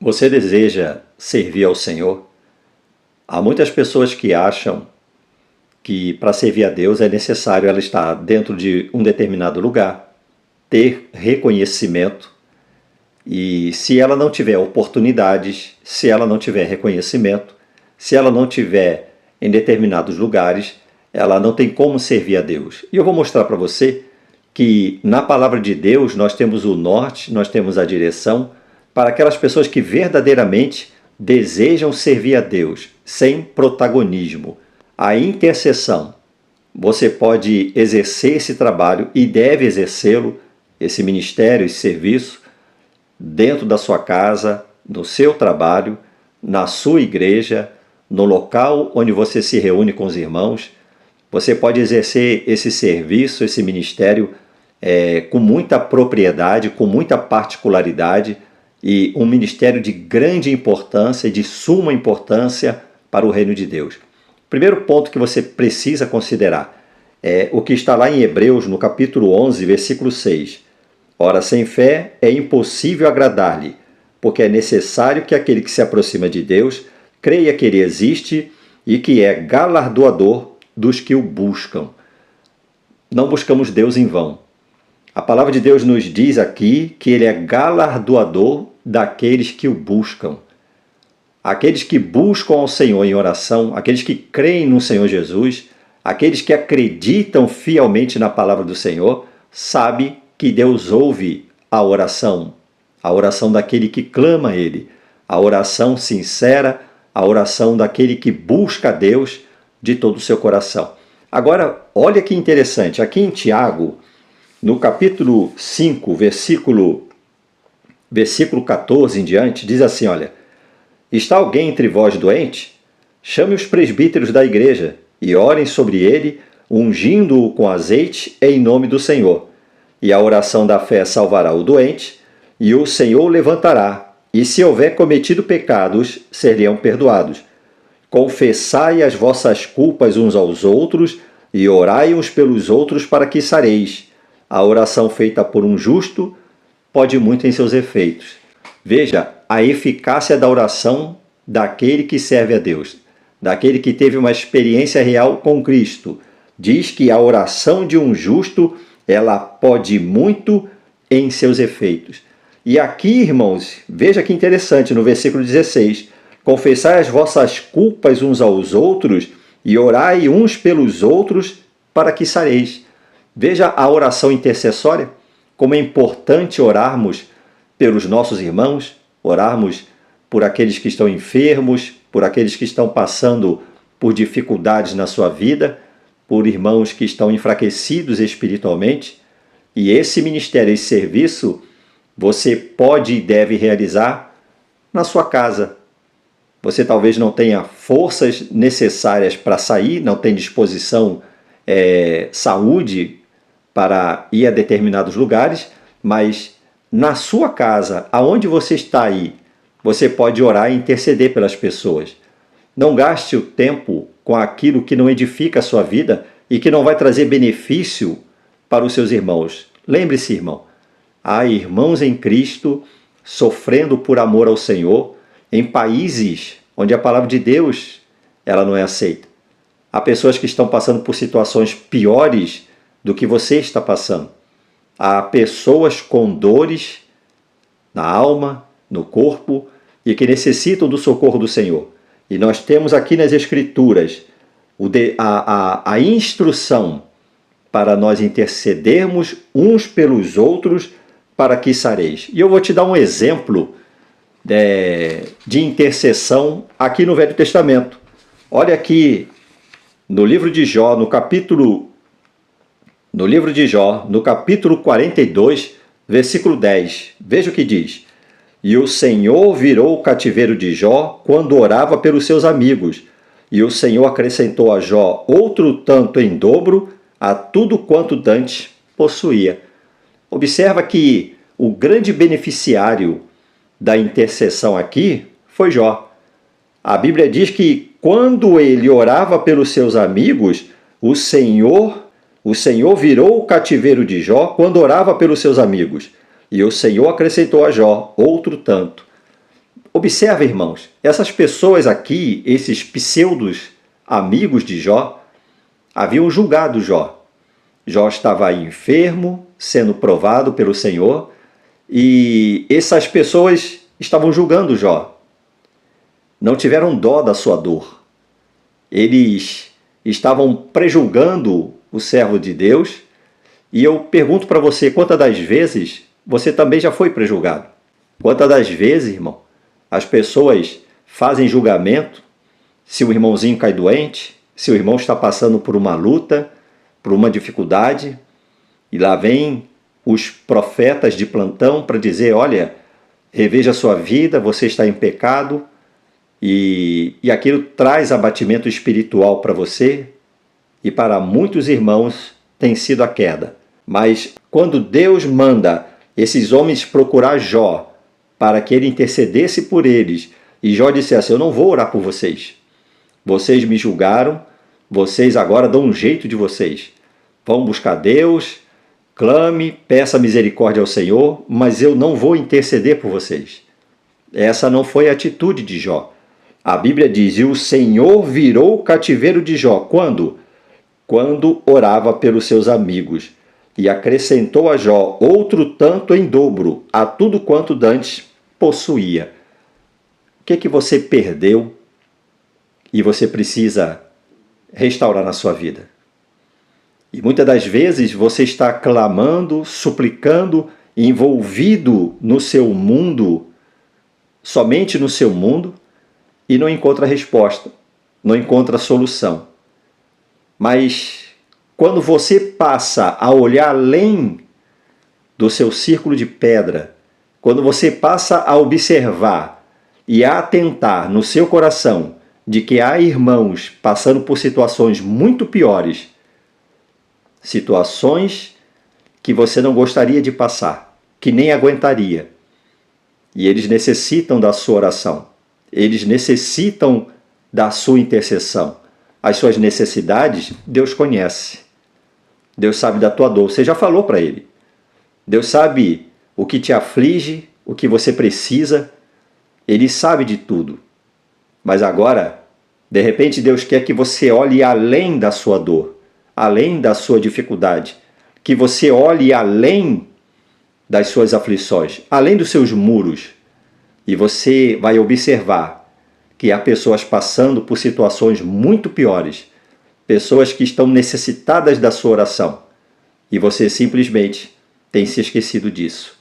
Você deseja servir ao Senhor? Há muitas pessoas que acham que para servir a Deus é necessário ela estar dentro de um determinado lugar, ter reconhecimento, e se ela não tiver oportunidades, se ela não tiver reconhecimento, se ela não tiver em determinados lugares, ela não tem como servir a Deus. E eu vou mostrar para você que na palavra de Deus nós temos o norte, nós temos a direção para aquelas pessoas que verdadeiramente desejam servir a Deus sem protagonismo. A intercessão. Você pode exercer esse trabalho e deve exercê-lo, esse ministério, esse serviço, dentro da sua casa, no seu trabalho, na sua igreja, no local onde você se reúne com os irmãos. Você pode exercer esse serviço, esse ministério com muita propriedade, com muita particularidade, e um ministério de grande importância e de suma importância para o reino de Deus. Primeiro ponto que você precisa considerar é o que está lá em Hebreus, no capítulo 11, versículo 6. Ora, sem fé é impossível agradar-lhe, porque é necessário que aquele que se aproxima de Deus creia que ele existe e que é galardoador dos que o buscam. Não buscamos Deus em vão. A palavra de Deus nos diz aqui que ele é galardoador daqueles que o buscam. Aqueles que buscam ao Senhor em oração, aqueles que creem no Senhor Jesus, aqueles que acreditam fielmente na palavra do Senhor, sabe que Deus ouve a oração daquele que clama a Ele, a oração sincera, a oração daquele que busca a Deus de todo o seu coração. Agora, olha que interessante, aqui em Tiago, no capítulo 5, versículo 14 em diante, diz assim, olha: está alguém entre vós doente? Chame os presbíteros da igreja e orem sobre ele, ungindo-o com azeite em nome do Senhor. E a oração da fé salvará o doente, e o Senhor o levantará, e se houver cometido pecados, seriam perdoados. Confessai as vossas culpas uns aos outros, e orai uns pelos outros para que sareis. A oração feita por um justo pode muito em seus efeitos. Veja a eficácia da oração daquele que serve a Deus, daquele que teve uma experiência real com Cristo. Diz que a oração de um justo, ela pode muito em seus efeitos. E aqui, irmãos, veja que interessante, no versículo 16, confessai as vossas culpas uns aos outros e orai uns pelos outros para que sareis. Veja a oração intercessória, como é importante orarmos pelos nossos irmãos, orarmos por aqueles que estão enfermos, por aqueles que estão passando por dificuldades na sua vida, por irmãos que estão enfraquecidos espiritualmente. E esse ministério, esse serviço, você pode e deve realizar na sua casa. Você talvez não tenha forças necessárias para sair, não tem disposição, saúde para ir a determinados lugares, mas na sua casa, aonde você está aí, você pode orar e interceder pelas pessoas. Não gaste o tempo com aquilo que não edifica a sua vida e que não vai trazer benefício para os seus irmãos. Lembre-se, irmão, há irmãos em Cristo sofrendo por amor ao Senhor em países onde a palavra de Deus ela não é aceita. Há pessoas que estão passando por situações piores do que você está passando. Há pessoas com dores na alma, no corpo, e que necessitam do socorro do Senhor. E nós temos aqui nas Escrituras a instrução para nós intercedermos uns pelos outros para que sareis. E eu vou te dar um exemplo de intercessão aqui no Velho Testamento. Olha aqui no livro de Jó, no capítulo 42, versículo 10. Veja o que diz. E o Senhor virou o cativeiro de Jó quando orava pelos seus amigos. E o Senhor acrescentou a Jó outro tanto em dobro a tudo quanto dantes possuía. Observa que o grande beneficiário da intercessão aqui foi Jó. A Bíblia diz que quando ele orava pelos seus amigos, o Senhor virou o cativeiro de Jó quando orava pelos seus amigos. E o Senhor acrescentou a Jó outro tanto. Observe, irmãos, essas pessoas aqui, esses pseudos amigos de Jó, haviam julgado Jó. Jó estava enfermo, sendo provado pelo Senhor, e essas pessoas estavam julgando Jó. Não tiveram dó da sua dor. Eles estavam prejulgando o servo de Deus, e eu pergunto para você, quantas das vezes você também já foi prejulgado? Quantas das vezes, irmão, as pessoas fazem julgamento se o irmãozinho cai doente, se o irmão está passando por uma luta, por uma dificuldade, e lá vem os profetas de plantão para dizer, olha, reveja a sua vida, você está em pecado, e aquilo traz abatimento espiritual para você, e para muitos irmãos tem sido a queda. Mas quando Deus manda esses homens procurar Jó, para que ele intercedesse por eles, e Jó dissesse, eu não vou orar por vocês. Vocês me julgaram, vocês agora dão um jeito de vocês. Vão buscar Deus, clame, peça misericórdia ao Senhor, mas eu não vou interceder por vocês. Essa não foi a atitude de Jó. A Bíblia diz, e o Senhor virou o cativeiro de Jó. Quando? Quando orava pelos seus amigos. E acrescentou a Jó outro tanto em dobro a tudo quanto dantes possuía. O que você perdeu e você precisa restaurar na sua vida? E muitas das vezes você está clamando, suplicando, envolvido no seu mundo, somente no seu mundo, e não encontra resposta, não encontra solução. Mas quando você passa a olhar além do seu círculo de pedra, quando você passa a observar e a atentar no seu coração de que há irmãos passando por situações muito piores, situações que você não gostaria de passar, que nem aguentaria, e eles necessitam da sua oração, eles necessitam da sua intercessão. As suas necessidades, Deus conhece. Deus sabe da tua dor, você já falou para Ele. Deus sabe o que te aflige, o que você precisa, Ele sabe de tudo. Mas agora, de repente, Deus quer que você olhe além da sua dor, além da sua dificuldade, que você olhe além das suas aflições, além dos seus muros, e você vai observar que há pessoas passando por situações muito piores, pessoas que estão necessitadas da sua oração, e você simplesmente tem se esquecido disso.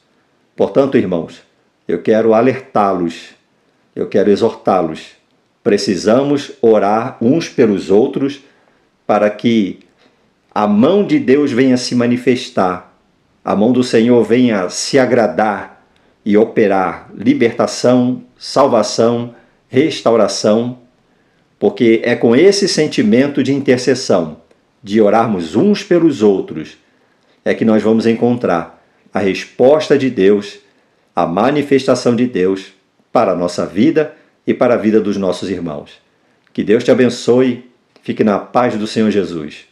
Portanto, irmãos, eu quero alertá-los, eu quero exortá-los. Precisamos orar uns pelos outros para que a mão de Deus venha se manifestar, a mão do Senhor venha se agradar e operar libertação, salvação, restauração, porque é com esse sentimento de intercessão, de orarmos uns pelos outros, é que nós vamos encontrar a resposta de Deus, a manifestação de Deus para a nossa vida e para a vida dos nossos irmãos. Que Deus te abençoe, fique na paz do Senhor Jesus.